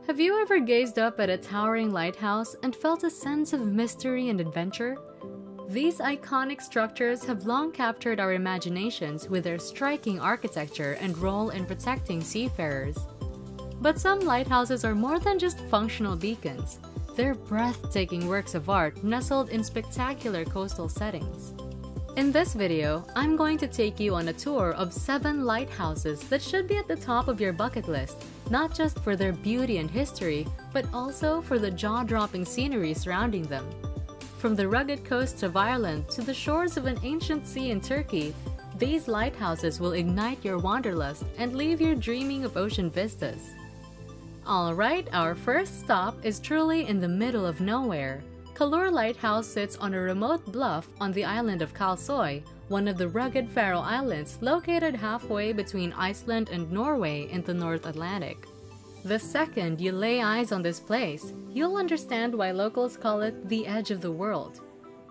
Have you ever gazed up at a towering lighthouse and felt a sense of mystery and adventure? These iconic structures have long captured our imaginations with their striking architecture and role in protecting seafarers. But some lighthouses are more than just functional beacons. They're breathtaking works of art nestled in spectacular coastal settings. In this video, I'm going to take you on a tour of 7 lighthouses that should be at the top of your bucket list, not just for their beauty and history, but also for the jaw-dropping scenery surrounding them. From the rugged coasts of Ireland to the shores of an ancient sea in Turkey, these lighthouses will ignite your wanderlust and leave you dreaming of ocean vistas. Alright, our first stop is truly in the middle of nowhere. Kallur Lighthouse sits on a remote bluff on the island of Kalsoy, one of the rugged Faroe Islands located halfway between Iceland and Norway in the North Atlantic. The second you lay eyes on this place, you'll understand why locals call it the edge of the world.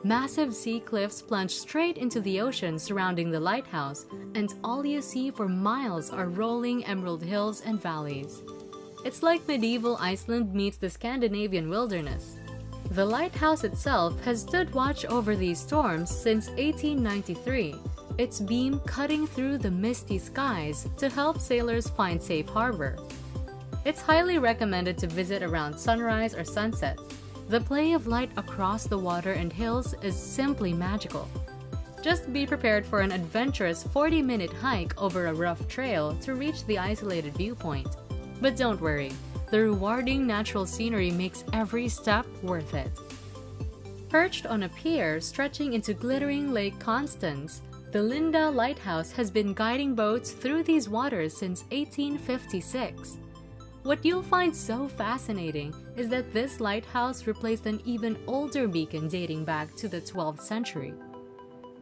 Massive sea cliffs plunge straight into the ocean surrounding the lighthouse, and all you see for miles are rolling emerald hills and valleys. It's like medieval Iceland meets the Scandinavian wilderness. The lighthouse itself has stood watch over these storms since 1893, its beam cutting through the misty skies to help sailors find safe harbor. It's highly recommended to visit around sunrise or sunset. The play of light across the water and hills is simply magical. Just be prepared for an adventurous 40-minute hike over a rough trail to reach the isolated viewpoint. But don't worry, the rewarding natural scenery makes every step worth it. Perched on a pier stretching into glittering Lake Constance, the Linda Lighthouse has been guiding boats through these waters since 1856. What you'll find so fascinating is that this lighthouse replaced an even older beacon dating back to the 12th century.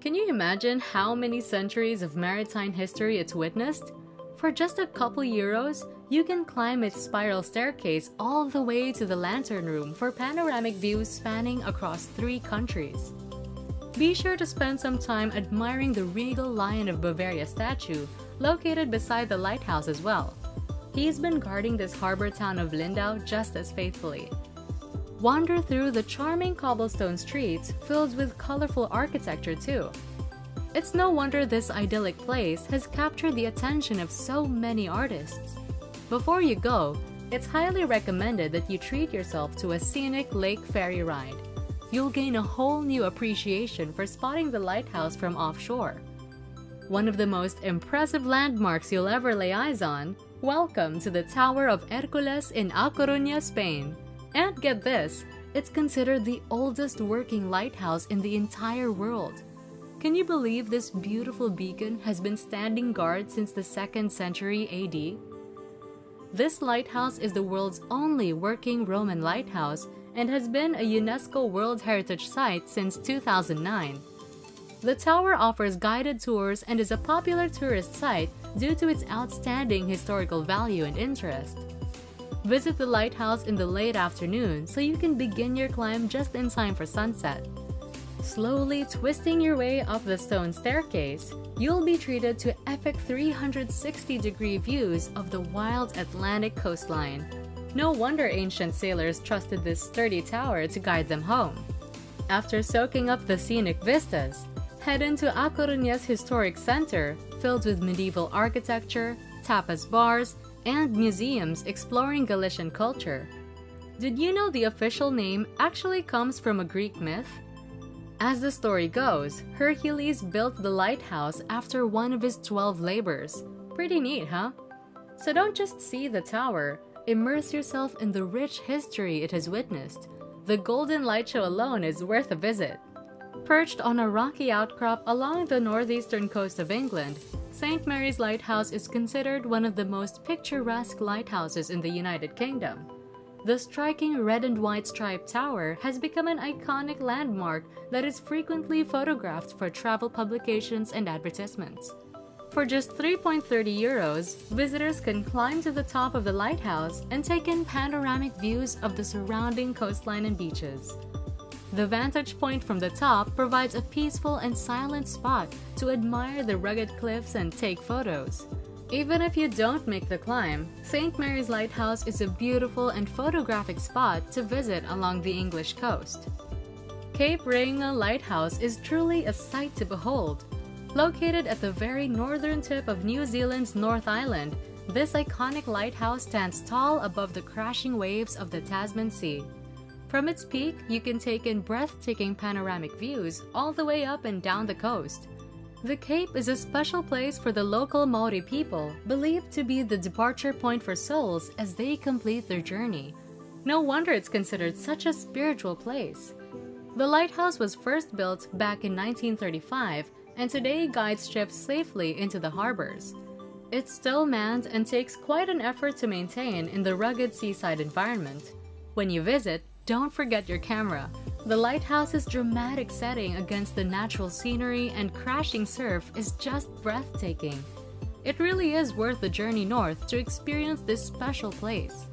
Can you imagine how many centuries of maritime history it's witnessed? For just a couple euros, you can climb its spiral staircase all the way to the lantern room for panoramic views spanning across 3 countries. Be sure to spend some time admiring the regal Lion of Bavaria statue located beside the lighthouse as well. He's been guarding this harbor town of Lindau just as faithfully. Wander through the charming cobblestone streets filled with colorful architecture too. It's no wonder this idyllic place has captured the attention of so many artists. Before you go, it's highly recommended that you treat yourself to a scenic lake ferry ride. You'll gain a whole new appreciation for spotting the lighthouse from offshore. One of the most impressive landmarks you'll ever lay eyes on, welcome to the Tower of Hercules in A Coruña, Spain. And get this, it's considered the oldest working lighthouse in the entire world. Can you believe this beautiful beacon has been standing guard since the 2nd century AD? This lighthouse is the world's only working Roman lighthouse and has been a UNESCO World Heritage Site since 2009. The tower offers guided tours and is a popular tourist site due to its outstanding historical value and interest. Visit the lighthouse in the late afternoon so you can begin your climb just in time for sunset. Slowly twisting your way up the stone staircase, you'll be treated to epic 360-degree views of the wild Atlantic coastline. No wonder ancient sailors trusted this sturdy tower to guide them home. After soaking up the scenic vistas, head into A Coruña's historic center, filled with medieval architecture, tapas bars, and museums exploring Galician culture. Did you know the official name actually comes from a Greek myth? As the story goes, Hercules built the lighthouse after one of his 12 labors. Pretty neat, huh? So don't just see the tower, immerse yourself in the rich history it has witnessed. The Golden Light Show alone is worth a visit. Perched on a rocky outcrop along the northeastern coast of England, St. Mary's Lighthouse is considered one of the most picturesque lighthouses in the United Kingdom. The striking red and white striped tower has become an iconic landmark that is frequently photographed for travel publications and advertisements. For just 3.30 euros, visitors can climb to the top of the lighthouse and take in panoramic views of the surrounding coastline and beaches. The vantage point from the top provides a peaceful and silent spot to admire the rugged cliffs and take photos. Even if you don't make the climb, St. Mary's Lighthouse is a beautiful and photographic spot to visit along the English coast. Cape Reinga Lighthouse is truly a sight to behold. Located at the very northern tip of New Zealand's North Island, this iconic lighthouse stands tall above the crashing waves of the Tasman Sea. From its peak, you can take in breathtaking panoramic views all the way up and down the coast. The Cape is a special place for the local Maori people, believed to be the departure point for souls as they complete their journey. No wonder it's considered such a spiritual place. The lighthouse was first built back in 1935 and today guides ships safely into the harbors. It's still manned and takes quite an effort to maintain in the rugged seaside environment. When you visit, don't forget your camera. The lighthouse's dramatic setting against the natural scenery and crashing surf is just breathtaking. It really is worth the journey north to experience this special place.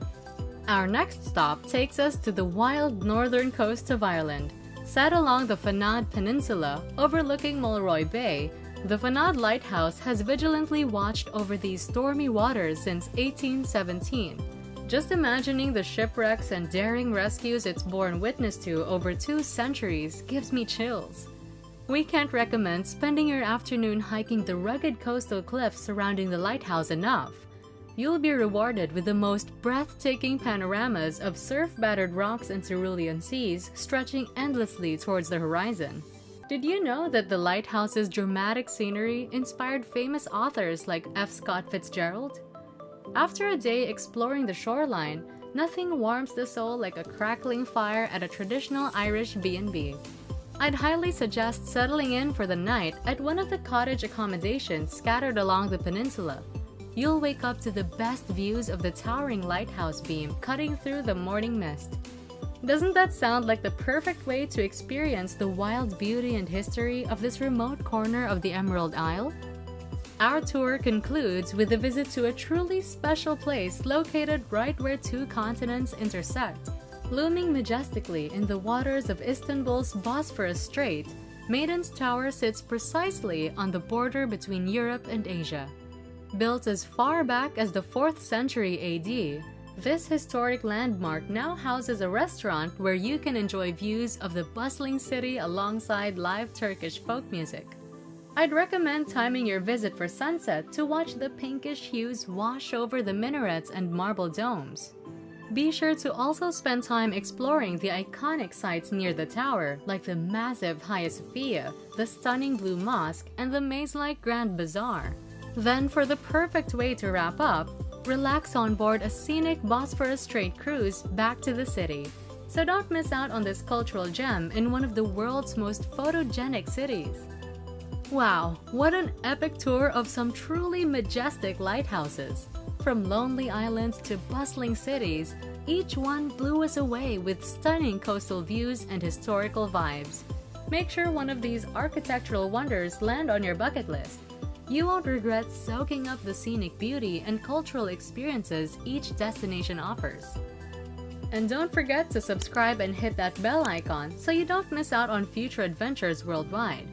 Our next stop takes us to the wild northern coast of Ireland. Set along the Fanad Peninsula, overlooking Mulroy Bay, the Fanad Lighthouse has vigilantly watched over these stormy waters since 1817. Just imagining the shipwrecks and daring rescues it's borne witness to over 2 centuries gives me chills. We can't recommend spending your afternoon hiking the rugged coastal cliffs surrounding the lighthouse enough. You'll be rewarded with the most breathtaking panoramas of surf-battered rocks and cerulean seas stretching endlessly towards the horizon. Did you know that the lighthouse's dramatic scenery inspired famous authors like F. Scott Fitzgerald? After a day exploring the shoreline, nothing warms the soul like a crackling fire at a traditional Irish B&B. I'd highly suggest settling in for the night at one of the cottage accommodations scattered along the peninsula. You'll wake up to the best views of the towering lighthouse beam cutting through the morning mist. Doesn't that sound like the perfect way to experience the wild beauty and history of this remote corner of the Emerald Isle? Our tour concludes with a visit to a truly special place located right where 2 continents intersect. Looming majestically in the waters of Istanbul's Bosphorus Strait, Maiden's Tower sits precisely on the border between Europe and Asia. Built as far back as the 4th century AD, this historic landmark now houses a restaurant where you can enjoy views of the bustling city alongside live Turkish folk music. I'd recommend timing your visit for sunset to watch the pinkish hues wash over the minarets and marble domes. Be sure to also spend time exploring the iconic sites near the tower, like the massive Hagia Sophia, the stunning Blue Mosque, and the maze-like Grand Bazaar. Then, for the perfect way to wrap up, relax on board a scenic Bosphorus Strait cruise back to the city. So don't miss out on this cultural gem in one of the world's most photogenic cities. Wow, what an epic tour of some truly majestic lighthouses! From lonely islands to bustling cities, each one blew us away with stunning coastal views and historical vibes. Make sure one of these architectural wonders land on your bucket list. You won't regret soaking up the scenic beauty and cultural experiences each destination offers. And don't forget to subscribe and hit that bell icon so you don't miss out on future adventures worldwide.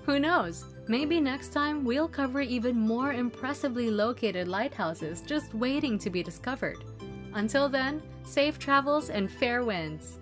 Who knows, maybe next time we'll cover even more impressively located lighthouses just waiting to be discovered. Until then, safe travels and fair winds!